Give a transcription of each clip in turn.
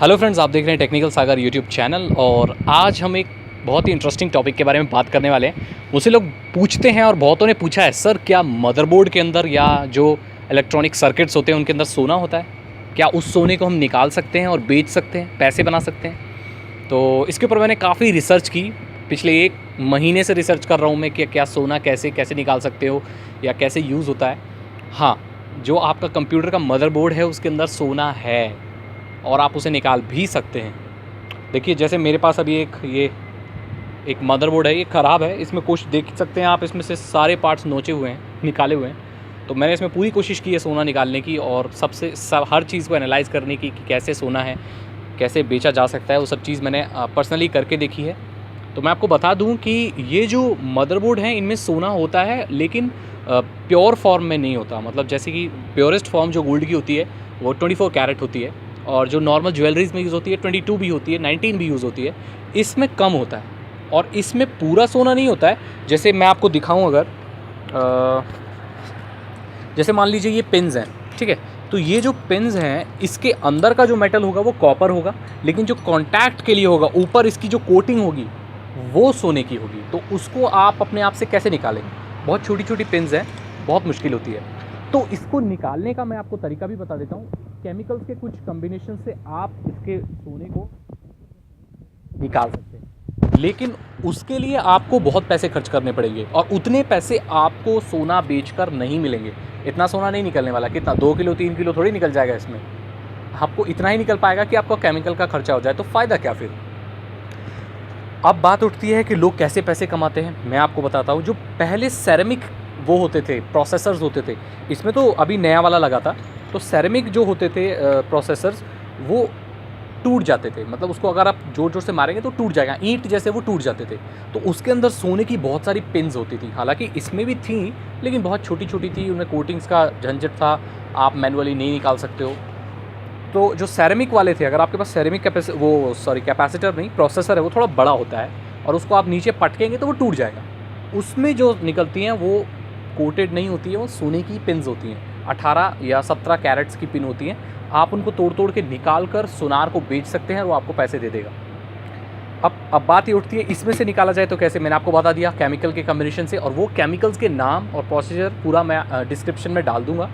Hello friends, आप देख रहे हैं टेक्निकल सागर यूट्यूब चैनल। और आज हम एक बहुत ही इंटरेस्टिंग टॉपिक के बारे में बात करने वाले हैं। मुझसे लोग पूछते हैं और बहुतों ने पूछा है, सर क्या मदरबोर्ड के अंदर या जो इलेक्ट्रॉनिक सर्किट्स होते हैं उनके अंदर सोना होता है? क्या उस सोने को हम निकाल सकते हैं और बेच सकते हैं, पैसे बना सकते हैं? तो इसके ऊपर मैंने काफ़ी रिसर्च की। पिछले 1 महीने से रिसर्च कर रहा हूँ मैं कि क्या सोना कैसे कैसे निकाल सकते हो या कैसे यूज़ होता है। हाँ, जो आपका कंप्यूटर का मदरबोर्ड है उसके अंदर सोना है और आप उसे निकाल भी सकते हैं। देखिए, जैसे मेरे पास अभी एक मदरबोर्ड है, ये ख़राब है। इसमें कुछ देख सकते हैं आप, इसमें से सारे पार्ट्स नोचे हुए हैं, निकाले हुए हैं। तो मैंने इसमें पूरी कोशिश की है सोना निकालने की और हर चीज़ को एनालाइज़ करने की कि कैसे सोना है, कैसे बेचा जा सकता है। वो सब चीज़ मैंने पर्सनली करके देखी है। तो मैं आपको बता दूं कि ये जो मदरबोर्ड हैं इनमें सोना होता है, लेकिन प्योर फॉर्म में नहीं होता। मतलब जैसे कि प्योरेस्ट फॉर्म जो गोल्ड की होती है वो 24 कैरेट होती है, और जो नॉर्मल ज्वेलरीज में यूज़ होती है 22 भी होती है, 19 भी यूज़ होती है। इसमें कम होता है और इसमें पूरा सोना नहीं होता है। जैसे मैं आपको दिखाऊं, अगर जैसे मान लीजिए ये पिन्स हैं, ठीक है। तो ये जो पिन्स हैं इसके अंदर का जो मेटल होगा वो कॉपर होगा, लेकिन जो कॉन्टैक्ट के लिए होगा ऊपर इसकी जो कोटिंग होगी वो सोने की होगी। तो उसको आप अपने आप से कैसे निकालेंगे? बहुत छोटी छोटी पिन्स हैं, बहुत मुश्किल होती है। तो इसको निकालने का मैं आपको तरीका भी बता देता हूँ। केमिकल्स के कुछ कॉम्बिनेशन से आप इसके सोने को निकाल सकते हैं, लेकिन उसके लिए आपको बहुत पैसे खर्च करने पड़ेंगे और उतने पैसे आपको सोना बेचकर नहीं मिलेंगे। इतना सोना नहीं निकलने वाला। कितना, 2 किलो 3 किलो थोड़ी निकल जाएगा इसमें। आपको इतना ही निकल पाएगा कि आपका केमिकल का खर्चा हो जाए। तो फ़ायदा क्या फिर? अब बात उठती है कि लोग कैसे पैसे कमाते हैं। मैं आपको बताता हूँ। जो पहले सेरेमिक वो होते थे, प्रोसेसर्स होते थे, इसमें तो अभी नया वाला लगा था। तो सेरेमिक जो होते थे प्रोसेसर्स, वो टूट जाते थे। मतलब उसको अगर आप ज़ोर ज़ोर से मारेंगे तो टूट जाएगा, ईंट जैसे वो टूट जाते थे। तो उसके अंदर सोने की बहुत सारी पिन्स होती थी। हालांकि इसमें भी थी, लेकिन बहुत छोटी छोटी थी। उनमें कोटिंग्स का झंझट था, आप मैनुअली नहीं निकाल सकते हो। तो जो सेरेमिक वाले थे, अगर आपके पास सेरेमिक कैपेसिटर नहीं, प्रोसेसर है, वो थोड़ा बड़ा होता है और उसको आप नीचे पटकेंगे तो वो टूट जाएगा। उसमें जो निकलती हैं वो कोटेड नहीं होती है, वो सोने की पिन्स होती हैं। 18 या 17 कैरेट्स की पिन होती हैं। आप उनको तोड़ तोड़ के निकाल कर सोनार को बेच सकते हैं और वो आपको पैसे दे देगा। अब बात ये उठती है, इसमें से निकाला जाए तो कैसे? मैंने आपको बता दिया, केमिकल के कम्बिनेशन से। और वो केमिकल्स के नाम और प्रोसीजर पूरा मैं डिस्क्रिप्शन में डाल दूंगा,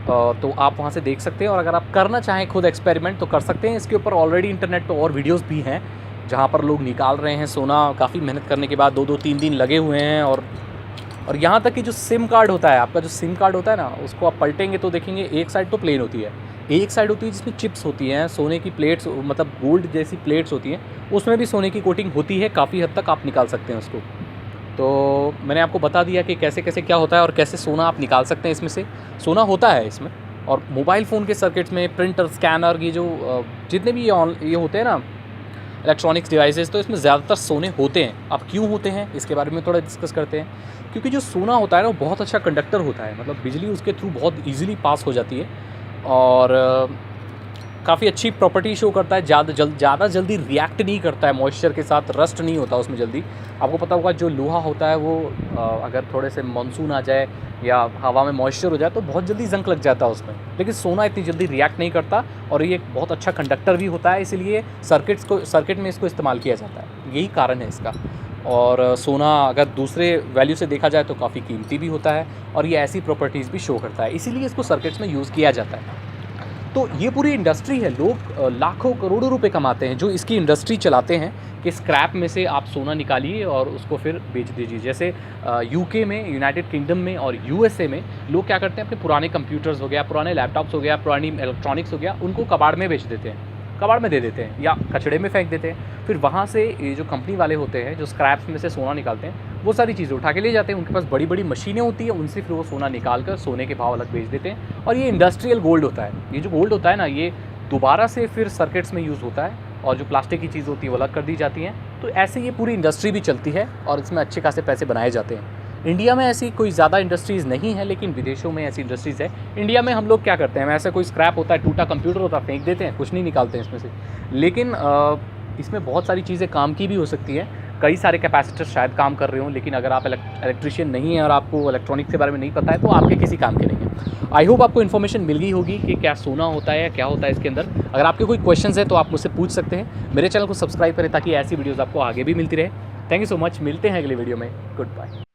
तो आप वहाँ से देख सकते हैं। और अगर आप करना चाहें खुद एक्सपेरिमेंट तो कर सकते हैं। इसके ऊपर ऑलरेडी इंटरनेट पर और वीडियोज़ भी हैं जहाँ पर लोग निकाल रहे हैं सोना। काफ़ी मेहनत करने के बाद 2-2 3 दिन लगे हुए हैं। और यहाँ तक कि जो सिम कार्ड होता है, आपका जो सिम कार्ड होता है ना, उसको आप पलटेंगे तो देखेंगे एक साइड तो प्लेन होती है, एक साइड होती है जिसमें चिप्स होती हैं, सोने की प्लेट्स, मतलब गोल्ड जैसी प्लेट्स होती हैं, उसमें भी सोने की कोटिंग होती है। काफ़ी हद तक आप निकाल सकते हैं उसको। तो मैंने आपको बता दिया कि कैसे कैसे क्या होता है और कैसे सोना आप निकाल सकते हैं इसमें से। सोना होता है इसमें। और मोबाइल फ़ोन के सर्किट्स में, प्रिंटर, स्कैनर, ये जो जितने भी ये होते हैं ना इलेक्ट्रॉनिक्स डिवाइसेस, तो इसमें ज़्यादातर सोने होते हैं। अब क्यों होते हैं इसके बारे में थोड़ा डिस्कस करते हैं। क्योंकि जो सोना होता है ना वो बहुत अच्छा कंडक्टर होता है। मतलब बिजली उसके थ्रू बहुत ईजिली पास हो जाती है और काफ़ी अच्छी प्रॉपर्टी शो करता है। ज़्यादा जल्दी रिएक्ट नहीं करता है मॉइस्चर के साथ, रस्ट नहीं होता उसमें जल्दी। आपको पता होगा जो लोहा होता है वो अगर थोड़े से मानसून आ जाए या हवा में मॉइस्चर हो जाए तो बहुत जल्दी जंग लग जाता है उसमें, लेकिन सोना इतनी जल्दी रिएक्ट नहीं करता। और ये एक बहुत अच्छा कंडक्टर भी होता है, इसीलिए सर्किट में इसको इस्तेमाल किया जाता है। यही कारण है इसका। और सोना अगर दूसरे वैल्यू से देखा जाए तो काफ़ी कीमती भी होता है और ये ऐसी प्रॉपर्टीज़ भी शो करता है, इसीलिए इसको सर्किट्स में यूज़ किया जाता है। तो ये पूरी इंडस्ट्री है। लोग लाखों करोड़ों रुपए कमाते हैं जो इसकी इंडस्ट्री चलाते हैं कि स्क्रैप में से आप सोना निकालिए और उसको फिर बेच दीजिए। जैसे यूके में, यूनाइटेड किंगडम में और यूएसए में लोग क्या करते हैं, अपने पुराने कंप्यूटर्स हो गया, पुराने लैपटॉप्स हो गया, पुरानी इलेक्ट्रॉनिक्स हो गया, उनको कबाड़ में बेच देते हैं, कबाड़ में दे देते हैं या कचड़े में फेंक देते हैं। फिर वहाँ से ये जो कंपनी वाले होते हैं जो स्क्रैप्स में से सोना निकालते हैं, वो सारी चीज़ें उठा के ले जाते हैं। उनके पास बड़ी बड़ी मशीनें होती है, उनसे फिर वो सोना निकाल कर सोने के भाव अलग बेच देते हैं। और ये इंडस्ट्रियल गोल्ड होता है। ये जो गोल्ड होता है ना, ये दोबारा से फिर सर्किट्स में यूज़ होता है और जो प्लास्टिक की चीज़ होती है वो अलग कर दी जाती हैं। तो ऐसे ये पूरी इंडस्ट्री भी चलती है और इसमें अच्छे खासे पैसे बनाए जाते हैं। इंडिया में ऐसी कोई ज़्यादा इंडस्ट्रीज़ नहीं है, लेकिन विदेशों में ऐसी इंडस्ट्रीज़ है। इंडिया में हम लोग क्या करते हैं, ऐसा कोई स्क्रैप होता है, टूटा कंप्यूटर होता है, फेंक देते हैं, कुछ नहीं निकालते हैं इसमें से। लेकिन इसमें बहुत सारी चीज़ें काम की भी हो सकती हैं। कई सारे कैपेसिटर शायद काम कर रहे हो, लेकिन अगर आप इलेक्ट्रिशियन नहीं है और आपको इलेक्ट्रॉनिक्स के बारे में नहीं पता है तो आपके किसी काम के नहीं है। आई होप आपको इन्फॉर्मेशन मिल गई होगी कि क्या सोना होता है या क्या होता है इसके अंदर। अगर आपके कोई क्वेश्चंस है तो आप मुझसे पूछ सकते हैं। मेरे चैनल को सब्सक्राइब करें ताकि ऐसी वीडियोज़ आपको आगे भी मिलती रहे। थैंक यू सो मच, मिलते हैं अगले वीडियो में। Good bye.